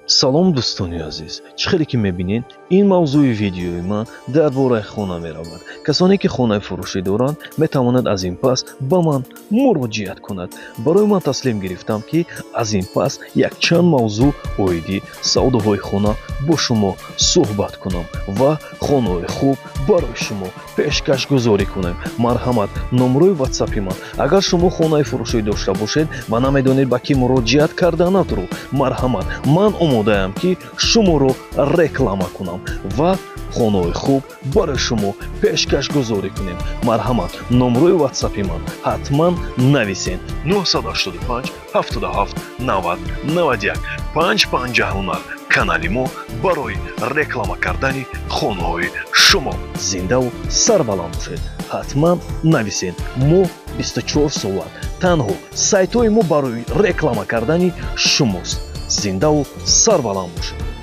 салом дустони азиз, чӣ хеле ки мебинед ин мавзӯи видеои ман дар бораи хона меравад. касоне ки хонаи фурӯшӣ доранд метавонанд аз ин пас ба ман муроҷиат кунад. барои ман таслим гирифтам ки аз ин пас якчанд мавзӯъ оиди савдоҳои хона бо шумо суҳбат кунам ва хонаҳои хуб барои шумо пешкашгузорӣ кунем. марҳамат, номрои ватцапи ман. агар шумо хонаи фурӯшӣ дошта бошед ва намедонед ба ки муроҷиат карданатро, марҳамат, ман омодаам ки шуморо реклама кунам ва хонаҳои хуб барои шумо пешкашгузорӣ кунем. марҳамат, номрои ватсапи ман ҳатман нависен 985 77 90 91 5 ҳунар. канали мо барои реклама кардани хонаҳои шумо. зиндаву сарбаланд бошед. ҳатман нависен. мо 24 соат танҳо сайтҳои мо барои реклама кардани шумост. зиндаву сарбаланд бошед.